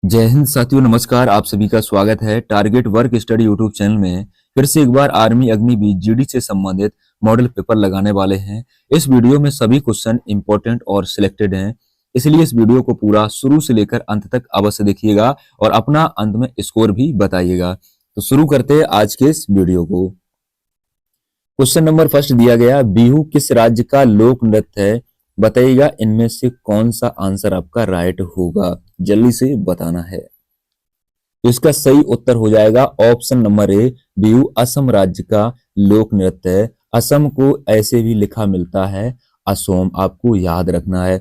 जय हिंद साथियों, नमस्कार। आप सभी का स्वागत है target work study YouTube channel में। फिर से एक बार आर्मी अग्निवीर जीडी से संबंधित मॉडल पेपर लगाने वाले हैं। इस वीडियो में सभी क्वेश्चन इंपॉर्टेंट और सिलेक्टेड हैं, इसलिए इस वीडियो को पूरा शुरू से लेकर अंत तक अवश्य देखिएगा और अपना अंत में स्कोर भी बताइएगा। तो शुरू करते हैं आज के इस वीडियो को। क्वेश्चन नंबर फर्स्ट दिया गया, बिहू किस राज्य का लोक नृत्य है? बताइएगा इनमें से कौन सा आंसर आपका राइट होगा, जल्दी से बताना है। तो इसका सही उत्तर हो जाएगा ऑप्शन नंबर ए, बिहू असम राज्य का लोक नृत्य है। असम को ऐसे भी लिखा मिलता है असोम, आपको याद रखना है।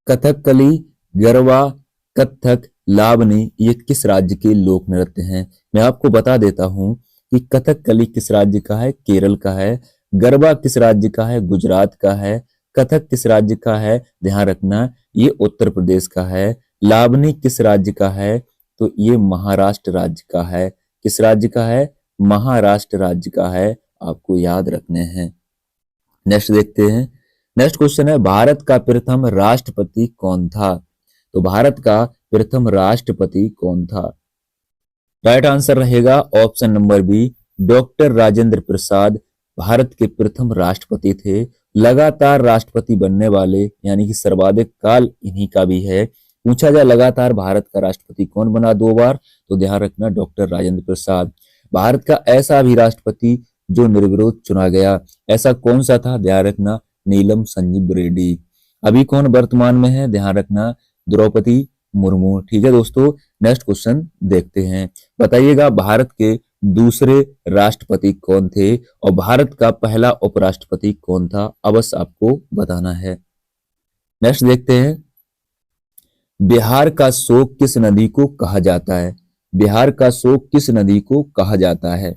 कथकली, गरबा, कथक, लावनी ये किस राज्य के लोक नृत्य हैं? मैं आपको बता देता हूं कि कथकली किस राज्य का है? केरल का है। गरबा किस राज्य का है? गुजरात का है। कथक किस राज्य का है? ध्यान रखना ये उत्तर प्रदेश का है। लावनी किस राज्य का है? तो ये महाराष्ट्र राज्य का है। किस राज्य का है? महाराष्ट्र राज्य का है, आपको याद रखने हैं। नेक्स्ट देखते हैं। नेक्स्ट क्वेश्चन है, भारत का प्रथम राष्ट्रपति कौन था? तो भारत का प्रथम राष्ट्रपति कौन था? राइट आंसर रहेगा option number B, doctor Rajendra Prasad Bharat के प्रथम राष्ट्रपति थे। लगातार राष्ट्रपति बनने वाले यानी कि सर्वाधिक काल इन्हीं का भी है। पूछा जाए लगातार भारत का राष्ट्रपति कौन बना 2 बार, तो ध्यान रखना डॉक्टर राजेंद्र प्रसाद। भारत का ऐसा भी राष्ट्रपति जो निर्विरोध चुना गया, ऐसा कौन सा था? ध्यान रखना नीलम संजीव रेड्डी। अभी कौन वर्तमान में है? ध्यान रखना द्रौपदी मुर्मू। ठीक है दोस्तों, नेक्स्ट क्वेश्चन देखते हैं। बताइएगा भारत के दूसरे राष्ट्रपति कौन थे और भारत का पहला उपराष्ट्रपति कौन था? अवश्य आपको बताना है। नेक्स्ट देखते हैं, बिहार का शोक किस नदी को कहा जाता है? बिहार का शोक किस नदी को कहा जाता है?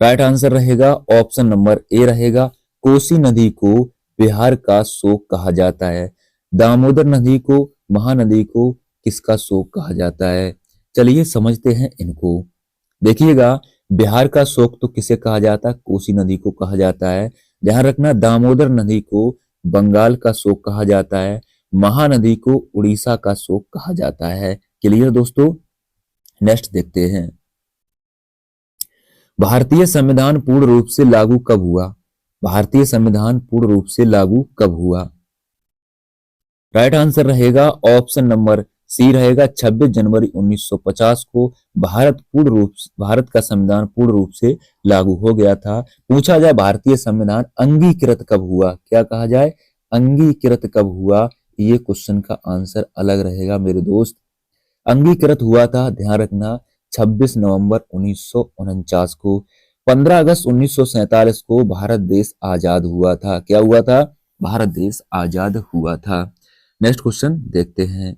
राइट आंसर रहेगा ऑप्शन नंबर ए रहेगा, कोसी नदी को बिहार का शोक कहा जाता है। दामोदर नदी को, महानदी को किसका शोक कहा जाता है? चलिए समझते हैं इनको। देखिएगा बिहार का शोक तो किसे कहा जाता है? कोसी नदी को कहा जाता है। ध्यान रखना दामोदर नदी को बंगाल का शोक कहा जाता है। महानदी को उड़ीसा का शोक कहा जाता है। क्लियर दोस्तों? नेक्स्ट देखते हैं, भारतीय संविधान पूर्ण रूप से लागू कब हुआ? भारतीय संविधान पूर्ण रूप से लागू कब हुआ? राइट आंसर रहेगा ऑप्शन नंबर सी रहेगा, 26 जनवरी 1950 को भारत का संविधान पूर्ण रूप से लागू हो गया था। पूछा जाए भारतीय संविधान अंगीकृत कब हुआ, क्या कहा जाए? अंगीकृत कब हुआ? ये क्वेश्चन का आंसर अलग रहेगा मेरे दोस्त। अंगीकृत हुआ था, ध्यान रखना 26 नवंबर 1949 को। 15 अगस्त 1947 को भारत देश आजाद हुआ था। क्या हुआ था? भारत देश आजाद हुआ था। नेक्स्ट क्वेश्चन देखते हैं।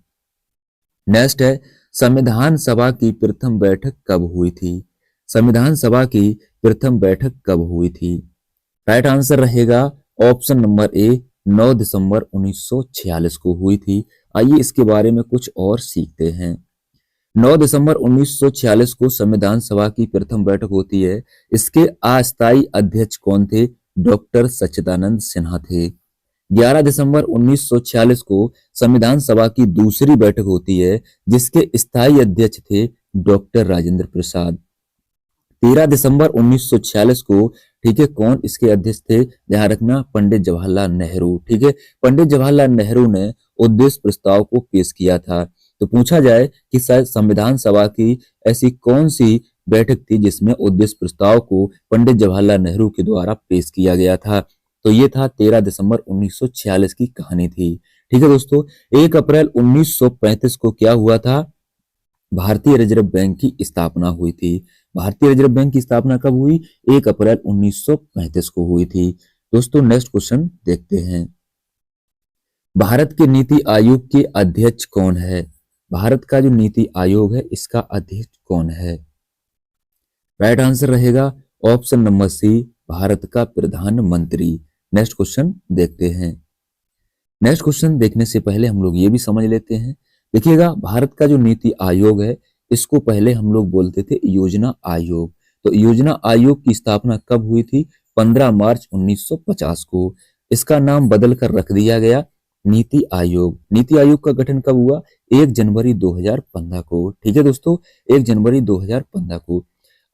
नेक्स्ट है, संविधान सभा की प्रथम बैठक कब हुई थी? संविधान सभा की प्रथम बैठक कब हुई थी? राइट आंसर रहेगा ऑप्शन नंबर ए, 9 दिसंबर 1946 को हुई थी। आइए इसके बारे में कुछ और सीखते हैं। 9 दिसंबर 1946 को संविधान सभा की प्रथम बैठक होती है। इसके अस्थायी अध्यक्ष कौन थे? डॉक्टर सच्चिदानंद सिन्हा थे। 11 दिसंबर 1946 को संविधान सभा की दूसरी बैठक होती है, जिसके स्थायी अध्यक्ष थे डॉक्टर राजेंद्र प्रसाद। 13 दिसंबर 1946 को, ठीक है, कौन इसके अध्यक्ष थे? ध्यान रखना पंडित जवाहरलाल नेहरू। ठीक है, पंडित जवाहरलाल नेहरू ने उद्देश्य प्रस्ताव को पेश किया था। तो पूछा जाए कि संविधान सभा की ऐसी कौन सी बैठक थी जिसमें उद्देश्य प्रस्ताव को पंडित जवाहरलाल नेहरू के द्वारा पेश किया गया था, तो ये था 13 दिसंबर 1946 की कहानी थी। ठीक है दोस्तों, 1 अप्रैल 1935 को क्या हुआ था? भारतीय रिजर्व बैंक की स्थापना हुई थी। भारतीय रिजर्व बैंक की स्थापना कब हुई? 1 अप्रैल 1935 को हुई थी। दोस्तों नेक्स्ट क्वेश्चन देखते हैं, भारत के नीति आयोग के अध्यक्ष कौन है? भारत का जो नीति आयोग है इसका अध्यक्ष कौन है? राइट आंसर रहेगा ऑप्शन नंबर सी, भारत का प्रधानमंत्री। नेक्स्ट क्वेश्चन देखते हैं। नेक्स्ट क्वेश्चन देखने से पहले हम लोग ये भी समझ लेते हैं। देखिएगा भारत का जो नीति आयोग है इसको पहले हम लोग बोलते थे योजना आयोग। तो योजना आयोग की स्थापना कब हुई थी? 15 मार्च 1950 को। इसका नाम बदल कर रख दिया गया नीति आयोग का गठन कब हुआ? 1 जनवरी 2015 को। ठीक है दोस्तों, 1 जनवरी 2015 को।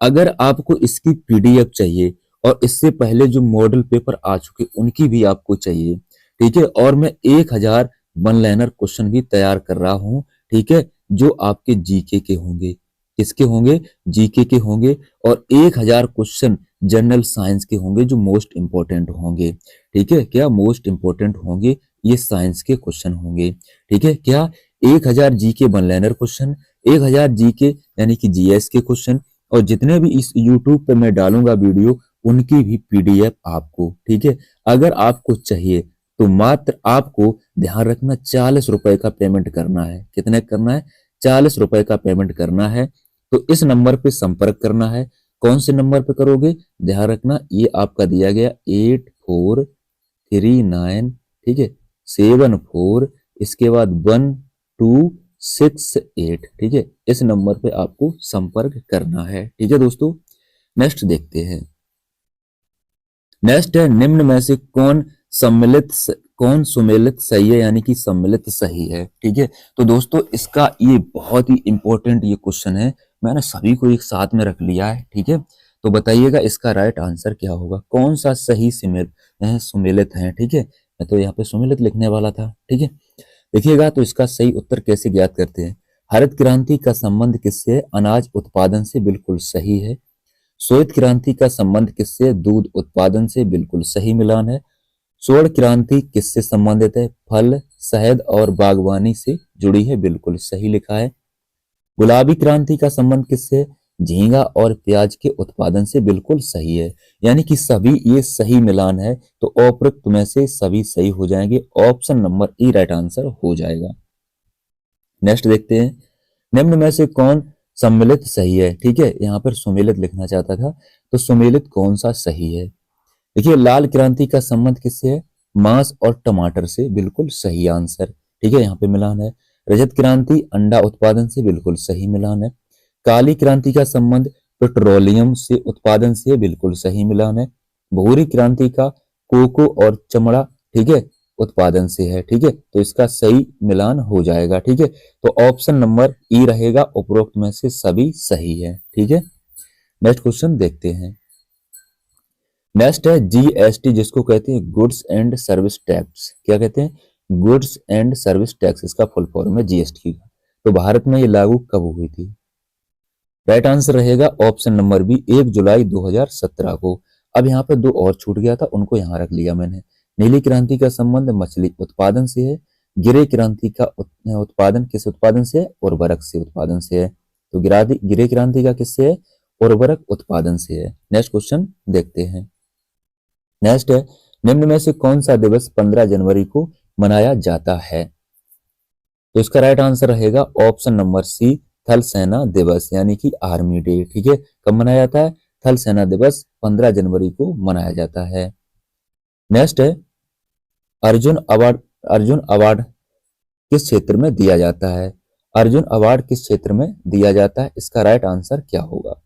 अगर आपको इसकी पीडीएफ चाहिए और इससे पहले जो मॉडल पेपर आ चुके उनकी भी आपको चाहिए, ठीक है, और मैं 1000 वन लाइनर क्वेश्चन भी तैयार कर रहा हूं, ठीक है, जो आपके जीके के होंगे। किसके होंगे? जीके के होंगे। और 1000 क्वेश्चन जनरल साइंस के होंगे जो मोस्ट इंपॉर्टेंट होंगे। ठीक है, क्या मोस्ट इंपॉर्टेंट होंगे? ये साइंस के क्वेश्चन होंगे। ठीक है, क्या 1000 GK one liner question, 1000 GK यानी कि जीएस के क्वेश्चन, और जितने भी इस यूट्यूब पे मैं डालूंगा वीडियो उनकी भी पीडीएफ आपको। ठीक है, अगर आपको चाहिए तो मात्र आपको ध्यान रखना 40 रुपए का पेमेंट करना है। कितने करना है? 40 रुपए का पेमेंट करना है। तो इस नंबर पे संपर्क करना है। कौन से नंबर पे करोगे? ध्यान रखना, ये आपका दिया गया 8439, ठीक है, 74, इसके बाद 1268। ठीक है, इस नंबर पे आपको संपर्क करना है। ठीक है दोस्तों, नेक्स्ट देखते हैं। नेक्स्ट है, निम्न में से कौन सुमेलित सही है, यानी कि सम्मिलित सही है। ठीक है, तो दोस्तों इसका ये बहुत ही इंपॉर्टेंट ये क्वेश्चन है, मैंने सभी को एक साथ में रख लिया है। ठीक है, तो बताइएगा इसका राइट आंसर क्या होगा, कौन सा सही सुमेलित है। ठीक है, मैं तो यहाँ पे सुमेलित लिखने वाला था। ठीक है, देखिएगा तो इसका सही उत्तर कैसे ज्ञात करते हैं। हरित क्रांति का संबंध किससे है? अनाज उत्पादन से, बिल्कुल सही है। श्वेत क्रांति का संबंध किससे? दूध उत्पादन से, बिल्कुल सही मिलान है। स्वर्ण क्रांति किससे संबंधित है? फल, शहद और बागवानी से जुड़ी है, बिल्कुल सही लिखा है। गुलाबी क्रांति का संबंध किससे है? झींगा और प्याज के उत्पादन से, बिल्कुल सही है। यानी कि सभी ये सही मिलान है, तो उपरोक्त में से सभी सही हो जाएंगे। ऑप्शन नंबर ई राइट आंसर हो जाएगा। नेक्स्ट देखते हैं, निम्न में से कौन सम्मिलित सही है। ठीक है, यहाँ पर सुमेलित लिखना चाहता था, तो सुमेलित कौन सा सही है? देखिए, लाल क्रांति का संबंध किससे है? मांस और टमाटर से, बिल्कुल सही आंसर। ठीक है, यहाँ पे मिलान है। रजत क्रांति अंडा उत्पादन से, बिल्कुल सही मिलान है। काली क्रांति का संबंध पेट्रोलियम से उत्पादन से, बिल्कुल सही मिलान है। भूरी क्रांति का कोको और चमड़ा, ठीक है, उत्पादन से है। ठीक है, तो इसका सही मिलान हो जाएगा। ठीक है, तो ऑप्शन नंबर ई रहेगा, उपरोक्त में से सभी सही है। ठीक है, नेक्स्ट क्वेश्चन देखते हैं। नेक्स्ट है जीएसटी, जिसको कहते हैं गुड्स एंड सर्विस टैक्स। क्या कहते हैं? गुड्स एंड सर्विस टैक्स, इसका फुल फॉर्म है जीएसटी का। तो भारत में ये लागू कब हुई थी? राइट आंसर रहेगा ऑप्शन नंबर बी, 1 जुलाई 2017 को। अब यहाँ पे दो और छूट गया था, उनको यहाँ रख लिया मैंने। नीली क्रांति का संबंध मछली उत्पादन से है। गिरे क्रांति का उत्पादन किस उत्पादन से है? उर्वरक से उत्पादन से है। तो गिरे क्रांति का किससे है? उर्वरक उत्पादन से है। नेक्स्ट क्वेश्चन देखते हैं। नेक्स्ट है, निम्न में से कौन सा दिवस 15 जनवरी को मनाया जाता है? तो इसका राइट आंसर रहेगा ऑप्शन नंबर सी, थल सेना दिवस, यानी कि आर्मी डे। ठीक है, कब मनाया जाता है? थल सेना दिवस 15 जनवरी को मनाया जाता है। नेक्स्ट है, अर्जुन अवार्ड किस क्षेत्र में दिया जाता है? अर्जुन अवार्ड किस क्षेत्र में दिया जाता है? इसका राइट आंसर क्या होगा?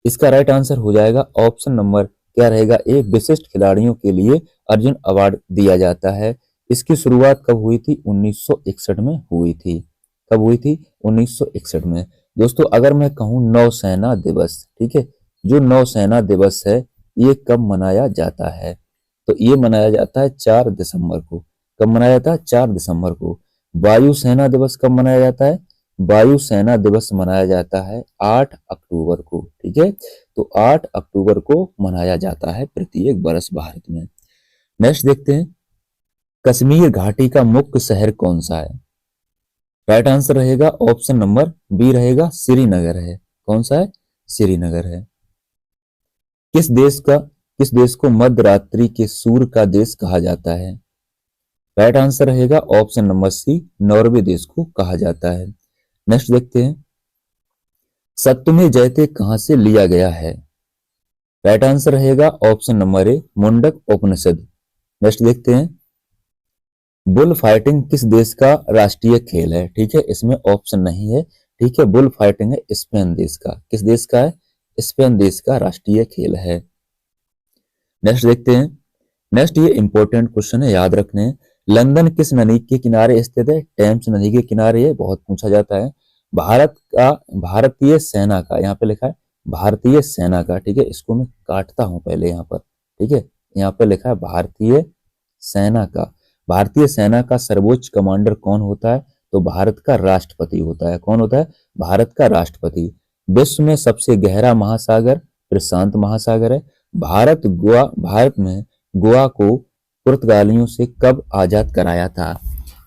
इसका राइट आंसर हो जाएगा ऑप्शन नंबर क्या रहेगा? एक विशिष्ट खिलाड़ियों के लिए अर्जुन अवार्ड दिया जाता है। इसकी शुरुआत कब हुई थी? 1961 में हुई थी। कब हुई थी? 1961 में। दोस्तों अगर मैं कहूँ नौसेना दिवस, ठीक है, जो नौसेना दिवस है ये कब मनाया जाता है? तो ये मनाया जाता है 4 दिसंबर को। कब मनाया जाता है? 4 दिसंबर को। वायुसेना दिवस कब मनाया जाता है? वायुसेना दिवस मनाया जाता है 8 अक्टूबर को। ठीक है, तो 8 अक्टूबर को मनाया जाता है प्रत्येक वर्ष भारत में। नेक्स्ट देखते हैं, कश्मीर घाटी का मुख्य शहर कौन सा है? राइट आंसर रहेगा ऑप्शन नंबर बी रहेगा, श्रीनगर है। कौन सा है? श्रीनगर है। किस देश को मध्य रात्रि के सूर्य का देश कहा जाता है? राइट आंसर रहेगा ऑप्शन नंबर सी, नॉर्वे देश को कहा जाता है। नेक्स्ट देखते हैं, सत्यमेव जयते कहां से लिया गया है? राइट आंसर रहेगा ऑप्शन नंबर ए, मुंडक उपनिषद। नेक्स्ट देखते हैं, बुल फाइटिंग किस देश का राष्ट्रीय खेल है? ठीक है, इसमें ऑप्शन नहीं है। ठीक है, बुल फाइटिंग है स्पेन देश का। किस देश का है? स्पेन देश का राष्ट्रीय खेल है। नेक्स्ट देखते हैं, नेक्स्ट ये इंपॉर्टेंट क्वेश्चन है, याद रखने हैं। लंदन किस नदी के किनारे स्थित है? टेम्स नदी के किनारे, ये बहुत पूछा जाता है। भारतीय सेना का, यहाँ पे लिखा है भारतीय सेना का, ठीक है, इसको मैं काटता हूं पहले यहाँ पर, ठीक है, यहाँ पे लिखा है भारतीय सेना का। भारतीय सेना का सर्वोच्च कमांडर कौन होता है? तो भारत का राष्ट्रपति होता है। कौन होता है? भारत का राष्ट्रपति। विश्व में सबसे गहरा महासागर प्रशांत महासागर है। भारत में गोवा को पुर्तगालियों से कब आजाद कराया था?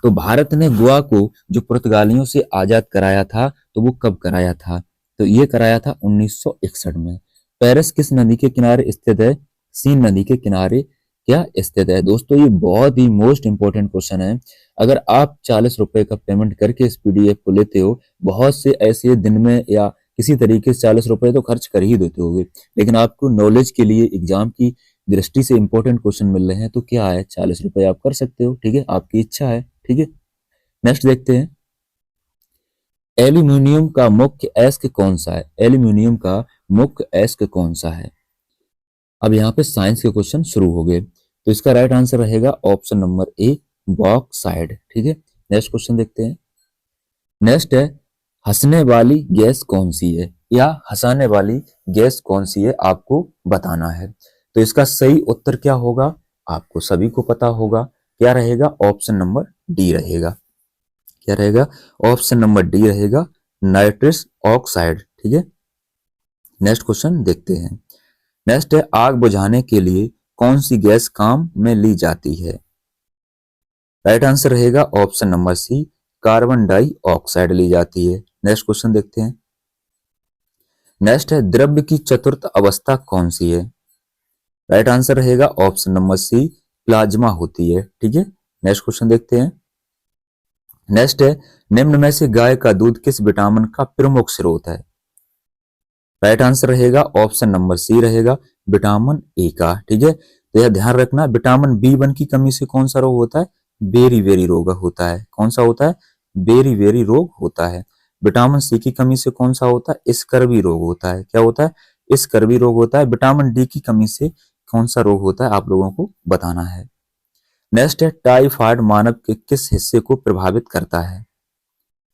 तो भारत ने गोवा को जो पुर्तगालियों से आजाद कराया था, तो वो कब कराया था? तो ये कराया था 1961 में। पेरिस किस नदी के किनारे स्थित है? सीन नदी के किनारे क्या स्थित है? दोस्तों ये बहुत ही मोस्ट इंपोर्टेंट क्वेश्चन है। अगर आप 40 रुपए का पेमेंट करके इस पीडीएफ को लेते हो, बहुत से ऐसे दिन में या किसी तरीके से 40 रुपए तो खर्च कर ही देते होगे, लेकिन आपको नॉलेज के लिए एग्जाम की दृष्टि से इंपॉर्टेंट क्वेश्चन मिल रहे हैं, तो क्या है, 40 रुपए आप कर सकते हो, ठीक है, आपकी इच्छा है, ठीक है। नेक्स्ट देखते हैं, एल्यूमिनियम का मुख्य अयस्क कौन सा है? एल्यूमिनियम का मुख्य अयस्क कौन सा है? अब यहाँ पे साइंस के क्वेश्चन शुरू हो गए, तो इसका राइट आंसर रहेगा ऑप्शन नंबर ए, बॉक्साइड, ठीक है। नेक्स्ट क्वेश्चन देखते हैं। नेक्स्ट है, हंसने वाली गैस कौन सी है, या हंसाने वाली गैस कौन सी है, आपको बताना है। तो इसका सही उत्तर क्या होगा, आपको सभी को पता होगा, क्या रहेगा, ऑप्शन नंबर डी रहेगा। क्या रहेगा? ऑप्शन नंबर डी रहेगा, नाइट्रस ऑक्साइड, ठीक है। नेक्स्ट क्वेश्चन देखते हैं। नेक्स्ट है, आग बुझाने के लिए कौन सी गैस काम में ली जाती है? राइट आंसर रहेगा option number C, carbon dioxide ली जाती है। नेक्स्ट क्वेश्चन देखते हैं। नेक्स्ट है, द्रव्य की चतुर्थ अवस्था कौन सी है? राइट आंसर रहेगा ऑप्शन नंबर सी, प्लाज्मा होती है, ठीक है। नेक्स्ट क्वेश्चन देखते हैं। नेक्स्ट है, निम्न में से गाय का दूध किस विटामिन का प्रमुख स्रोत है? राइट आंसर रहेगा ऑप्शन नंबर सी रहेगा, विटामिन ए का, ठीक है। तो यह ध्यान रखना, विटामिन बी1 की कमी से कौन सा रोग होता है? बेरी बेरी रोग होता है। कौन सा होता है? बेरी बेरी रोग होता है। विटामिन सी की कमी से कौन सा होता है? स्कर्वी रोग होता है। क्या होता है? स्कर्वी रोग होता है। विटामिन डी की कमी से कौन सा रोग होता है, आप लोगों को बताना है। नेक्स्ट है, टाइफाइड मानव के किस हिस्से को प्रभावित करता है?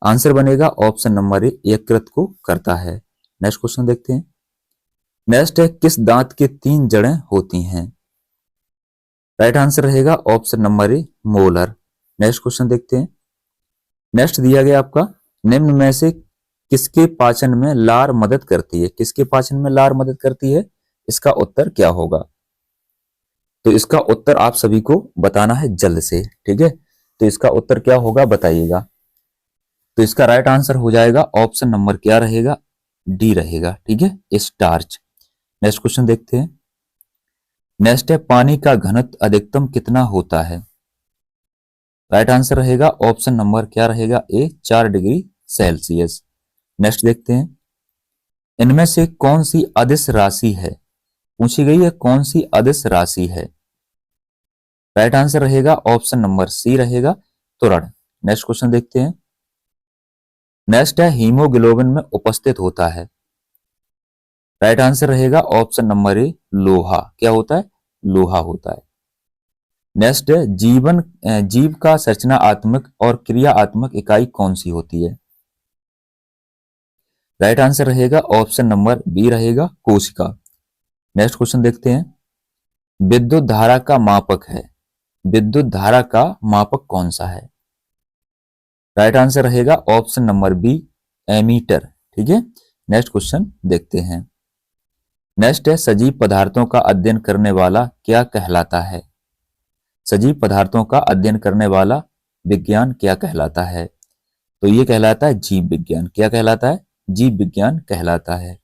आंसर बनेगा ऑप्शन नंबर ए, यकृत को करता है। नेक्स्ट क्वेश्चन देखते हैं। नेक्स्ट है, किस दांत के 3 जड़ें होती हैं? राइट आंसर रहेगा ऑप्शन नंबर ए, मोलर। नेक्स्ट क्वेश्चन देखते हैं। नेक्स्ट दिया गया आपका, निम्न में से किसके पाचन में लार मदद करती है? किसके पाचन में लार मदद करती है? इसका उत्तर क्या होगा? तो इसका उत्तर आप सभी को बताना है जल्द से, ठीक है। तो इसका उत्तर क्या होगा, बताइएगा। तो इसका राइट आंसर हो जाएगा ऑप्शन नंबर क्या रहेगा, डी रहेगा, ठीक है, स्टार्च। नेक्स्ट क्वेश्चन देखते हैं। नेक्स्ट है, पानी का घनत्व अधिकतम कितना होता है? राइट आंसर रहेगा ऑप्शन नंबर क्या रहेगा, ए, 4 डिग्री सेल्सियस। नेक्स्ट देखते हैं, इनमें से कौन सी अदिश राशि है? पूछी गई है कौन सी अदिश राशि है? राइट आंसर रहेगा ऑप्शन नंबर सी रहेगा, त्वरण। नेक्स्ट क्वेश्चन देखते हैं। नेक्स्ट है, हीमोग्लोबिन में उपस्थित होता है। राइट आंसर रहेगा ऑप्शन नंबर ए, लोहा। क्या होता है? लोहा होता है। नेक्स्ट है, जीव का संरचनात्मक और क्रियात्मक इकाई कौन सी होती है? राइट आंसर रहेगा ऑप्शन नंबर बी रहेगा, कोशिका। नेक्स्ट क्वेश्चन देखते हैं। विद्युत धारा का मापक है, विद्युत धारा का मापक कौन सा है? राइट आंसर रहेगा ऑप्शन नंबर बी, एमीटर, ठीक है। नेक्स्ट क्वेश्चन देखते हैं। नेक्स्ट है, सजीव पदार्थों का अध्ययन करने वाला क्या कहलाता है? सजीव पदार्थों का अध्ययन करने वाला विज्ञान क्या कहलाता है? तो ये कहलाता है जीव विज्ञान। क्या कहलाता है? जीव विज्ञान कहलाता है।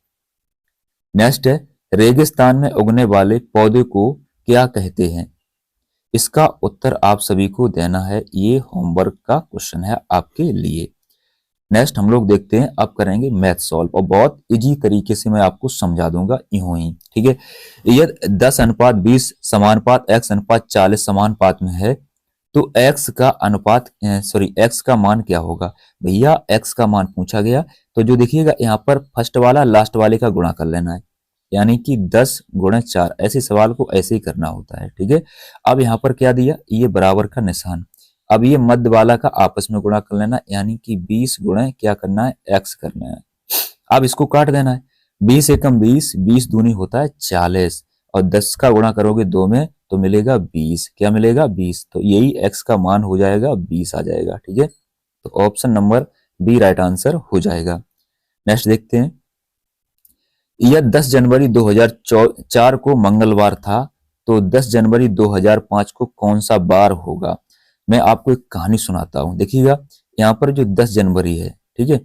नेक्स्ट है, रेगिस्तान में उगने वाले पौधे को क्या कहते हैं? इसका उत्तर आप सभी को देना है, ये होमवर्क का क्वेश्चन है आपके लिए। नेक्स्ट हम लोग देखते हैं, अब करेंगे मैथ सॉल्व, और बहुत इजी तरीके से मैं आपको समझा दूंगा यूं ही, ठीक है। ये 10:20 समानुपात x अनुपात 40 समानुपात में है, तो x का अनुपात x का मान क्या होगा? भैया x का मान पूछा गया, तो जो देखिएगा यहाँ पर फर्स्ट वाला लास्ट वाले का गुणा कर लेना है, यानी कि 10 × 4, ऐसे सवाल को ऐसे ही करना होता है, ठीक है। अब यहाँ पर क्या दिया, ये बराबर का निशान, अब ये मध्य वाला का आपस में गुणा कर लेना, यानी कि 20 गुणे क्या करना है, x करना है। अब इसको काट देना है, 20 एकम 20, 20 दूनी होता है 40, और 10 का गुणा करोगे 2 में तो मिलेगा 20, क्या मिलेगा 20, तो यही x का मान हो जाएगा 20 आ जाएगा। ठीक है, तो option number B right answer हो जाएगा। नेक्स्ट देखते हैं, यह 10 जनवरी 2004 को मंगलवार था, तो 10 जनवरी 2005 को कौन सा बार होगा। मैं आपको एक कहानी सुनाता हूँ, देखिएगा यहाँ पर जो 10 जनवरी है, ठीक है,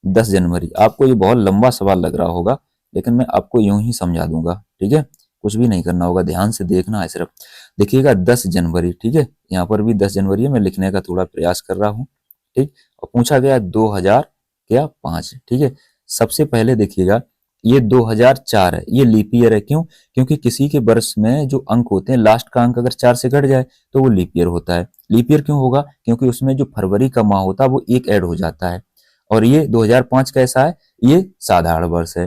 10 जनवरी, आपको ये बहुत लंबा सवाल लग रहा होगा, लेकिन मैं आपको यूं ही समझा दूंगा। ठीक है, कुछ भी नहीं करना होगा, ध्यान से देखना है सिर्फ। देखिएगा 10 जनवरी, ठीक है, यहाँ पर भी 10 जनवरी है, मैं लिखने का थोड़ा प्रयास कर रहा हूँ। ठीक, और पूछा गया 2005, ठीक है। सबसे पहले देखिएगा ये 2004 है, ये लीप ईयर है। क्यों? क्योंकि किसी के वर्ष में जो अंक होते हैं, लास्ट का अंक अगर 4 से घट जाए तो वो लीप ईयर होता है। लीप ईयर क्यों होगा? क्योंकि उसमें जो फरवरी का माह होता है वो एक ऐड हो जाता है। और ये 2005 कैसा है? ये साधारण वर्ष है।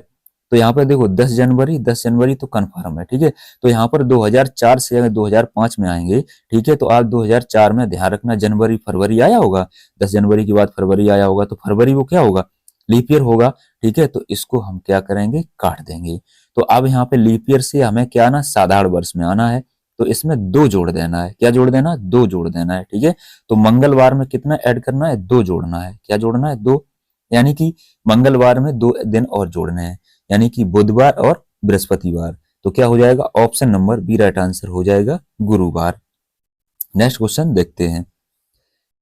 तो यहाँ पर देखो 10 जनवरी, 10 जनवरी तो कन्फर्म है। ठीक है, तो यहाँ पर 2004 से अगर 2005 में आएंगे, ठीक है, तो आप 2004 में ध्यान रखना जनवरी फरवरी आया होगा, 10 जनवरी के बाद फरवरी आया होगा, तो फरवरी वो क्या होगा? लीप ईयर होगा। ठीक है, तो इसको हम क्या करेंगे? काट देंगे। तो अब यहाँ पे लीप ईयर से हमें क्या आना? साधारण वर्ष में आना है, तो इसमें 2 जोड़ देना है। क्या जोड़ देना? 2 जोड़ देना है। ठीक है, तो मंगलवार में कितना ऐड करना है? 2 जोड़ना है। क्या जोड़ना है? 2, यानी कि मंगलवार में 2 दिन और जोड़ने हैं, यानी कि बुधवार और बृहस्पतिवार। तो क्या हो जाएगा? Option number B right answer हो जाएगा, गुरुवार। नेक्स्ट क्वेश्चन देखते हैं,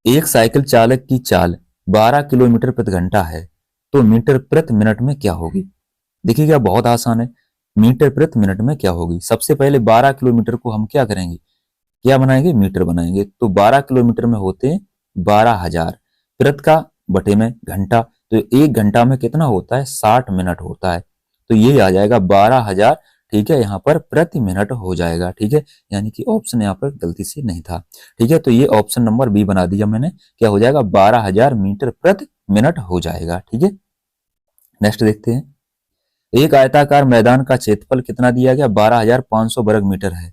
एक साइकिल चालक की चाल 12 किलोमीटर प्रति घंटा है, तो मीटर प्रति मिनट में क्या होगी? देखिएगा बहुत आसान है, मीटर प्रति मिनट में क्या होगी? सबसे पहले 12 किलोमीटर को हम क्या करेंगे? क्या बनाएंगे? मीटर बनाएंगे। तो 12 किलोमीटर में होते हैं 12,000, प्रति का बटे में घंटा, तो 1 घंटा में कितना होता है? 60 मिनट होता है। तो ये आ जाएगा 12,000, ठीक है, यहाँ पर प्रति मिनट हो जाएगा। ठीक है, यानी कि ऑप्शन यहाँ पर गलती से नहीं था। ठीक है, तो ये ऑप्शन नंबर बी बना दिया मैंने, क्या हो जाएगा? 12,000 मीटर प्रति मिनट हो जाएगा। ठीक है, नेक्स्ट देखते हैं, एक आयताकार मैदान का क्षेत्रफल कितना दिया गया? 12,500 वर्ग मीटर है,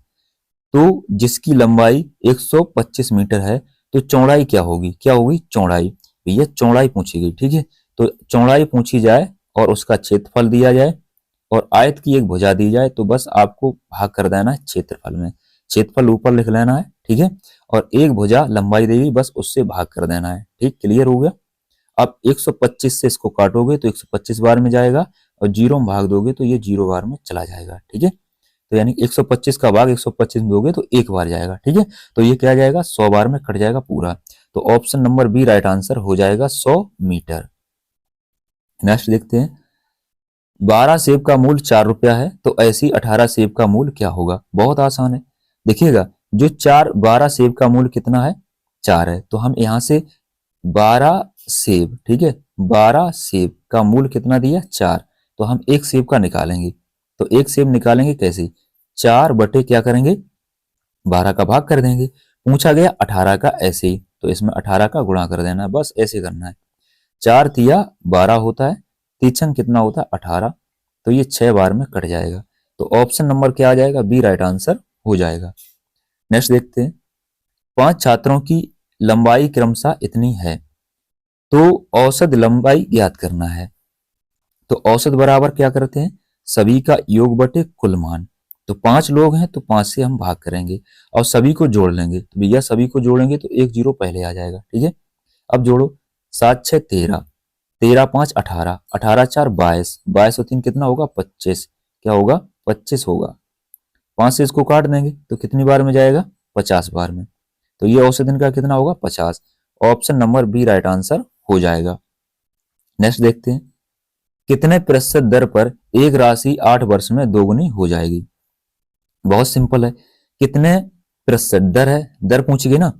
तो जिसकी लंबाई 125 मीटर है, तो चौड़ाई क्या होगी? क्या होगी? चौड़ाई। भैया चौड़ाई पूछी गई। ठीक है, तो चौड़ाई पूछी जाए और उसका क्षेत्रफल दिया जाए और आयत की एक भुजा दी जाए, तो बस आपको भाग कर देना है क्षेत्रफल में। क्षेत्रफल ऊपर लिख लेना है, ठीक है, और एक भुजा लंबाई देगी, बस उससे भाग कर देना है। ठीक, क्लियर हो गया। अब 125 से इसको काटोगे तो 125 बार में जाएगा, और 0 में भाग दोगे तो ये 0 बार में चला जाएगा। ठीक है, तो यानी 125 का भाग 125 में दोगे तो 1 बार जाएगा। ठीक है, तो ये क्या जाएगा? 100 बार में कट जाएगा पूरा। तो option number B right answer हो जाएगा 100 मीटर। नेक्स्ट देखते हैं, 12 सेब का मूल्य 4 रुपया है, तो ऐसी 18 सेब का मूल्य क्या होगा? बहुत आसान है, देखिएगा जो 12 सेब का मूल्य कितना है? 4 है, तो हम यहाँ से 12 सेब, ठीक है, 12 सेब का मूल्य कितना दिया? 4, तो हम एक सेब का निकालेंगे। तो एक सेब निकालेंगे कैसे? 4 बटे क्या करेंगे? 12 का भाग कर देंगे। पूछा गया 18 का, ऐसे ही, तो इसमें 18 का गुणा कर देना है, बस ऐसे करना है। 4 तिया 12 होता है, तीछन कितना होता है? 18, तो ये 6 बार में कट जाएगा। तो ऑप्शन नंबर क्या आ जाएगा? बी राइट आंसर हो जाएगा। नेक्स्ट देखते हैं, 5 छात्रों की लंबाई क्रमशः इतनी है, तो औसत लंबाई ज्ञात करना है। तो औसत बराबर क्या करते हैं? सभी का योग बटे कुल मान। तो 5 लोग हैं तो 5 से हम भाग करेंगे और सभी को जोड़ लेंगे। तो भैया सभी को जोड़ेंगे तो 1 0 पहले आ जाएगा। ठीक है, अब जोड़ो, 7 6 13, 13 5 18, 18 4 22, 22 और 3 कितना होगा? 25। क्या होगा? 25 होगा। 5 से इसको काट देंगे तो कितनी बार में जाएगा? 50 बार में। तो ये औसत इनका कितना होगा? 50। Option number B right answer हो जाएगा। नेक्स्ट देखते हैं, कितने प्रतिशत दर पर एक राशि 8 वर्ष में दोगुनी हो जाएगी? बहुत सिंपल है, कितने प्रतिशत दर है, दर पूछी गई ना,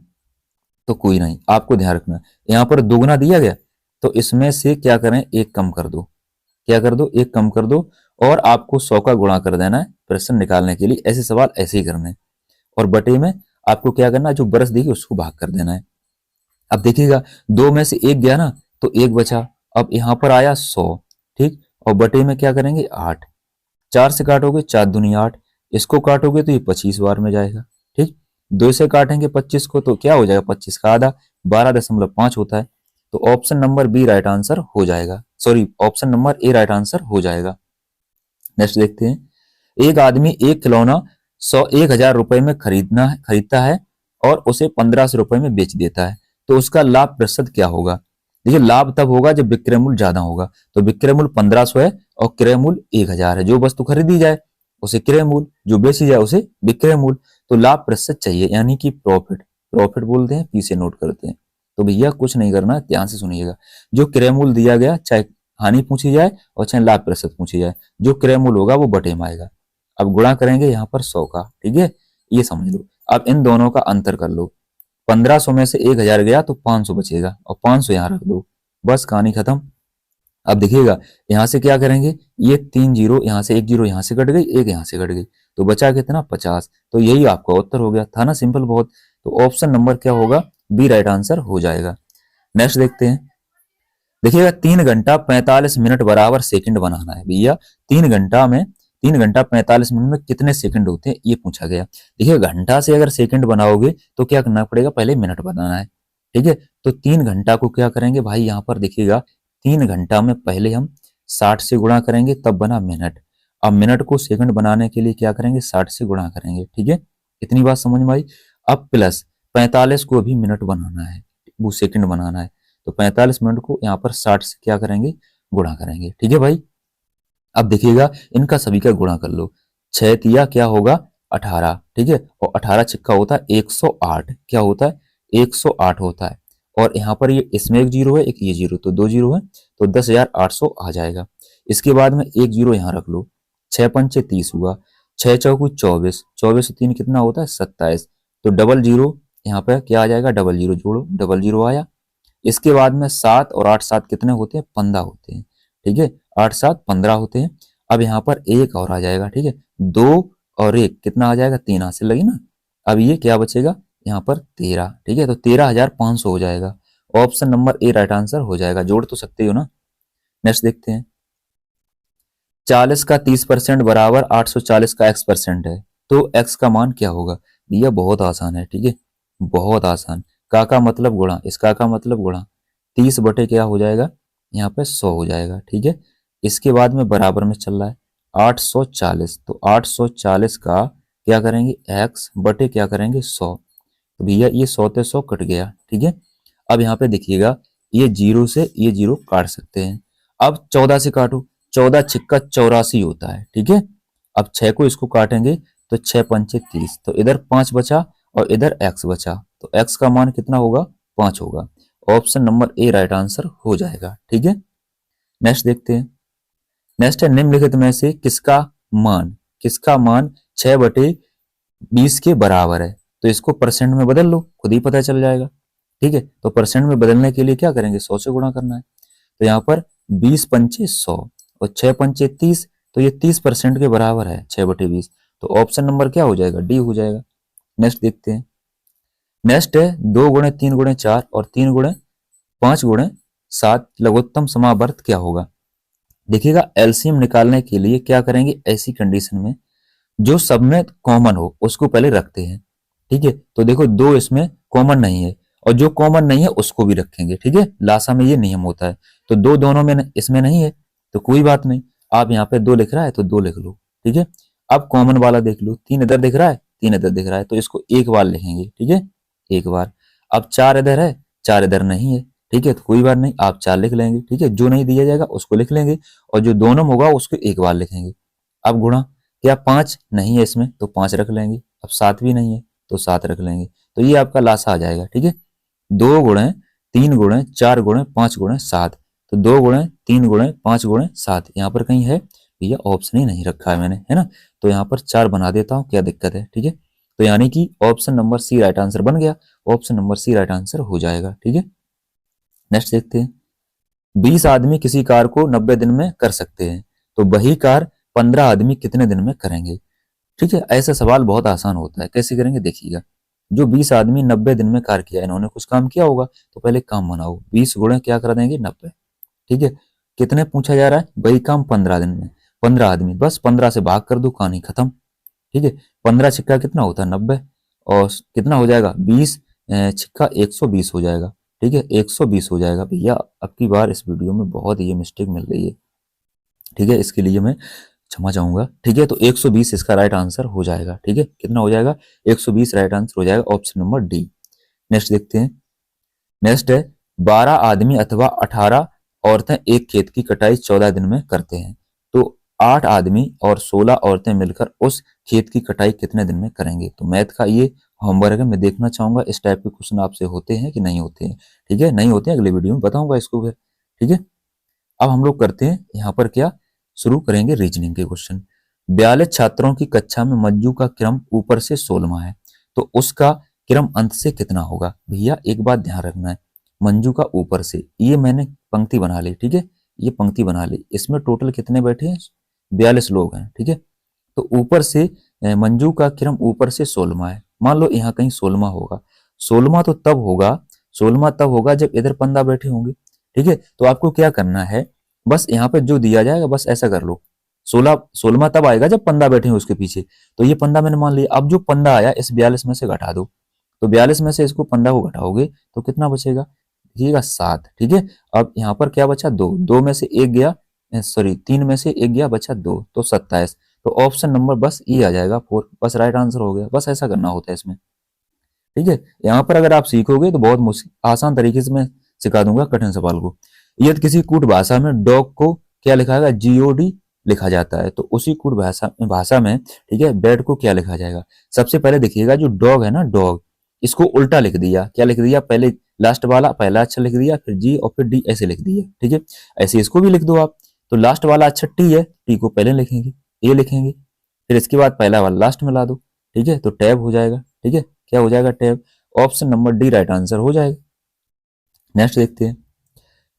तो कोई नहीं, आपको ध्यान रखना यहाँ पर दोगुना दिया गया, तो इसमें से क्या करें? एक कम कर दो। क्या कर दो? एक कम कर दो, और आपको 100 का गुणा कर देना है प्रश्न निकालने के लिए। ऐसे सवाल ऐसे ही करने, और बटे में आपको क्या करना है? जो बरस देगी उसको भाग कर देना है। अब देखिएगा 2 में से 1 गया ना, तो 1 बचा। अब यहाँ पर आया 100, ठीक, और बटे में क्या करेंगे? 8। 4 से काटोगे 4 दूनी 8, इसको काटोगे तो ये 25 बार में जाएगा। ठीक, 2 से काटेंगे 25 को तो क्या हो जाएगा, 25 का आधा 12.5 होता है। तो option number B right answer हो जाएगा, sorry option number A right answer हो जाएगा। नेक्स्ट देखते हैं, एक आदमी एक खिलौना 1,000 रुपए में खरीदता है और उसे 1,500 रुपए में बेच देता है, तो उसका लाभ प्रतिशत क्या होगा। देखिए लाभ तब होगा जब विक्रय मूल्य ज्यादा होगा, तो विक्रय मूल्य 1,500 है और क्रय मूल्य 1,000 है। जो वस्तु खरीदी जाए उसे क्रय मूल्य, जो बेची जाए उसे विक्रय मूल्य। तो लाभ प्रतिशत चाहिए यानी कि प्रॉफिट, प्रॉफिट बोलते हैं, पी से नोट करते हैं। तो भैया कुछ नहीं करना, ध्यान से सुनिएगा। जो क्रय मूल्य दिया गया, चाहे हानि पूछी जाए और चाहे लाभ प्रतिशत पूछी जाए, जो क्रय मूल्य होगा वो बटे में आएगा। अब गुणा करेंगे यहाँ पर 100 का, ठीक है, ये समझ लो। अब इन दोनों का अंतर कर लो, 1,500 में से 1,000 गया तो 500 बचेगा और 500 यहाँ रख दो, बस कहानी खत्म। अब देखिएगा यहाँ से क्या करेंगे, ये 3 जीरो यहाँ से, 1 जीरो यहाँ से कट गई, 1 यहाँ से कट गई, तो बचा कितना 50। तो यही आपका उत्तर हो गया, था ना सिंपल बहुत। तो ऑप्शन नंबर क्या होगा, बी राइट आंसर हो जाएगा। नेक्स्ट देखते हैं, देखिएगा 3 घंटा 45 मिनट बराबर सेकंड बनाना है भैया। 3 घंटा 45 मिनट में कितने सेकंड होते हैं ये पूछा गया। देखिए घंटा से अगर सेकंड बनाओगे तो क्या करना पड़ेगा, पहले मिनट बनाना है, ठीक है। तो 3 घंटा को क्या करेंगे भाई, यहाँ पर देखिएगा 3 घंटा में पहले हम 60 से गुणा करेंगे तब बना मिनट। अब मिनट को सेकंड बनाने के लिए क्या करेंगे, 60 से गुणा करेंगे, ठीक है। इतनी बात समझ में आई। अब प्लस 45 को भी मिनट बनाना है, वो सेकंड बनाना है, तो 45 मिनट को यहाँ पर 60 से क्या करेंगे, गुणा करेंगे, ठीक है भाई। अब देखिएगा इनका सभी का गुणा कर लो, 6 तिया क्या होगा 18, ठीक है, और 18 छिक्का होता है 108, क्या होता है 108 होता है। और यहाँ पर ये इसमें एक जीरो है, एक ये जीरो, तो 2 जीरो है, तो 10,800 आ जाएगा। इसके बाद में एक जीरो यहाँ रख लो, 6 पंचे 30 हुआ, 6 चौकू 24, 24 3 कितना होता है 27, तो डबल जीरो यहाँ पे क्या आ जाएगा, डबल जीरो जोड़ो, डबल जीरो आया। इसके बाद में 7 और 8 7 कितने होते हैं, 15 होते हैं, ठीक है, 8 7 15 होते हैं। अब यहाँ पर एक और आ जाएगा, ठीक है, 2 और 1 कितना आ जाएगा, 3 हाथ से लगी ना। अब ये क्या बचेगा यहाँ पर 13, ठीक है, तो 13,500 हो जाएगा। Option number A right answer हो जाएगा, जोड़ तो सकते हो ना। नेक्स्ट देखते हैं, 40 का 30% बराबर 840 का x% है, तो x का मान क्या होगा। भैया बहुत आसान है, ठीक है, बहुत आसान। का मतलब गुणा, इसका का मतलब गुणा, 30 बटे क्या हो जाएगा, यहाँ पे 100 हो जाएगा, ठीक है। इसके बाद में बराबर में चल रहा है 840, तो 840 का क्या करेंगे x बटे क्या करेंगे 100, तो भैया ये 100 से 100 कट गया, ठीक है। अब यहाँ पे देखिएगा ये जीरो से ये जीरो काट सकते हैं। अब 14 से काटो, 14 छिक्का 84 होता है, ठीक है। अब 6 को इसको काटेंगे तो 6 पंचे 30, तो इधर 5 बचा और इधर x बचा, तो x का मान कितना होगा 5 होगा। Option number A right answer हो जाएगा, ठीक है। नेक्स्ट देखते हैं, नेक्स्ट है निम्नलिखित में से किसका मान 6 बटे 20 के बराबर है। तो इसको परसेंट में बदल लो, खुद ही पता चल जाएगा, ठीक है। तो परसेंट में बदलने के लिए क्या करेंगे, 100 से गुणा करना है। तो यहाँ पर 20 पंचे 100 और 6 पंचे 30, तो ये 30% के बराबर है 6 बटे 20, तो ऑप्शन नंबर क्या हो जाएगा, डी हो जाएगा। नेक्स्ट देखते हैं, नेक्स्ट है 2 गुणे 3 गुणे 4 और 3 गुणे 5 गुणे 7 लघुत्तम समावर्त क्या होगा। देखिएगा एलसीएम निकालने के लिए क्या करेंगे, ऐसी कंडीशन में जो सब में कॉमन हो उसको पहले रखते हैं, ठीक है। तो देखो 2 इसमें कॉमन नहीं है और जो कॉमन नहीं है उसको भी रखेंगे, ठीक है, लासा में ये नियम होता है। तो 2 दोनों में इसमें नहीं है तो कोई बात नहीं, आप यहाँ पे 2 लिख रहा है तो 2 लिख लो, ठीक है। अब कॉमन वाला देख लो, 3 इधर दिख रहा है, 3 इधर दिख रहा है, तो इसको एक बार लिखेंगे, ठीक है, एक बार। अब 4 इधर है, 4 इधर नहीं है, ठीक है, तो कोई बात नहीं, आप 4 लिख लेंगे, ठीक है। जो नहीं दिया जाएगा उसको लिख लेंगे और जो दोनों में होगा उसको एक बार लिखेंगे। अब गुणा, क्या 5 नहीं है इसमें तो 5 रख लेंगे, अब 7 भी नहीं है तो 7 रख लेंगे, तो ये आपका लासा आ जाएगा, ठीक है। 2 गुणे 3 गुणे 4 गुणे 5 गुणे 7, तो 2 गुणे 3 गुणे 5 गुणे 7 यहाँ पर कहीं है, भैया ऑप्शन ही नहीं रखा है मैंने, है ना, तो यहाँ पर 4 बना देता हूँ, क्या दिक्कत है, ठीक है। तो यानी कि option number C right answer बन गया, option number C right answer हो जाएगा, ठीक है। नेक्स्ट देखते हैं, 20 आदमी किसी कार को 90 दिन में कर सकते हैं, तो वही कार 15 आदमी कितने दिन में करेंगे, ठीक है। ऐसा सवाल बहुत आसान होता है, कैसे करेंगे देखिएगा। जो 20 आदमी 90 दिन में कार्य किया, इन्होंने कुछ काम किया होगा, तो पहले काम बनाओ, 20 गुणे क्या कर देंगे 90, ठीक है। कितने पूछा जा रहा है, वही काम 15 दिन में, 15 आदमी, बस 15 से भाग कर दो, कहानी खत्म, ठीक है। 15 छिक्का कितना होता है 90 और कितना हो जाएगा 20 छिक्का 120 हो जाएगा। ठीक है, 120 हो जाएगा। भैया अब की बार इस वीडियो में बहुत ये मिस्टेक मिल रही है। ठीक है, इसके लिए मैं क्षमा चाहूंगा। ठीक है, तो 120 इसका राइट आंसर हो जाएगा। ठीक है, कितना हो जाएगा 120 राइट आंसर हो जाएगा, ऑप्शन नंबर डी। नेक्स्ट देखते हैं। नेक्स्ट है 12 आदमी अथवा 18 औरतें एक खेत की कटाई 14 दिन में करते हैं, तो 8 आदमी और 16 औरतें मिलकर उस खेत की कटाई कितने दिन में करेंगे। तो मैथ का ये होमवर्क है, मैं देखना चाहूंगा इस टाइप के क्वेश्चन आपसे होते हैं कि नहीं होते हैं। ठीक है, नहीं होते हैं अगले वीडियो में बताऊंगा इसको फिर। ठीक है, अब हम लोग करते हैं यहाँ पर क्या, शुरू करेंगे रीजनिंग के क्वेश्चन। 42 छात्रों की कक्षा में मंजू का क्रम ऊपर से 16वां है, तो उसका क्रम अंत से कितना होगा। भैया एक बात ध्यान रखना है, मंजू का ऊपर से, ये मैंने पंक्ति बना ली। ठीक है, ये पंक्ति बना ली, इसमें टोटल कितने बैठे हैं 42 लोग हैं। ठीक है, तो ऊपर से मंजू का क्रम ऊपर से 16वां है। मान लो यहाँ कहीं 16वां होगा, 16वां तो तब होगा, 16वां तब होगा जब इधर 15 बैठे होंगे। ठीक है, तो आपको क्या करना है, बस यहाँ पे जो दिया जाएगा बस ऐसा कर लो। 16वां तब आएगा जब 15 बैठे हैं उसके पीछे, तो ये 15 मैंने मान लिया। अब जो 15 आया इस 42 में से घटा दो, तो 42 में से इसको 15 को घटाओगे तो कितना बचेगा, देखिएगा 7। ठीक है, अब यहाँ पर क्या बचा, 2, 2 में से एक गया, सॉरी 3 में से एक गया, बचा 2, तो 27। तो ऑप्शन नंबर बस ये आ जाएगा 4, बस राइट आंसर हो गया। बस ऐसा करना होता है इसमें। ठीक है, यहाँ पर अगर आप सीखोगे तो बहुत आसान तरीके से मैं सिखा दूंगा कठिन सवाल को। यदि किसी कूट भाषा में डॉग को क्या लिखा जाएगा, जीओडी लिखा जाता है, तो उसी कूट भाषा में ठीक है बेड को क्या लिखा जाएगा। सबसे पहले देखिएगा जो डॉग है ना, डॉग, इसको उल्टा लिख दिया। क्या लिख दिया, पहले लास्ट वाला पहला अक्षर लिख दिया, फिर जी और फिर डी ऐसे लिख दिया। ठीक है, ऐसे इसको भी लिख दो आप। तो लास्ट वाला अक्षर टी है, टी को पहले लिखेंगे, ए लिखेंगे, फिर इसके बाद पहला वाला लास्ट में ला दो। ठीक है, तो टैब हो जाएगा। ठीक है, क्या हो जाएगा, tab. Option number D right answer हो जाएगा। नेक्स्ट देखते हैं।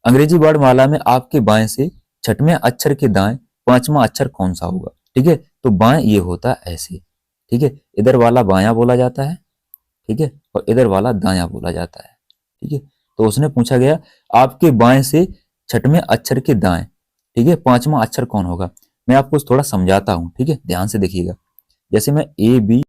अंग्रेजी वर्णमाला में आपके बाएं से छठवें अक्षर के दाएं पांचवा अक्षर कौन सा होगा। ठीक है, तो बाएं ये होता है ऐसे। ठीक है, इधर वाला बायां बोला जाता है, ठीक है, और इधर वाला दायां बोला जाता है। ठीक है, तो उसने पूछा गया आपके बाएं से छठवें अक्षर के दाएं, ठीक है, पांचवा अक्षर कौन होगा। मैं आपको थोड़ा समझाता हूं, ठीक है, ध्यान से देखिएगा। जैसे मैं ए बी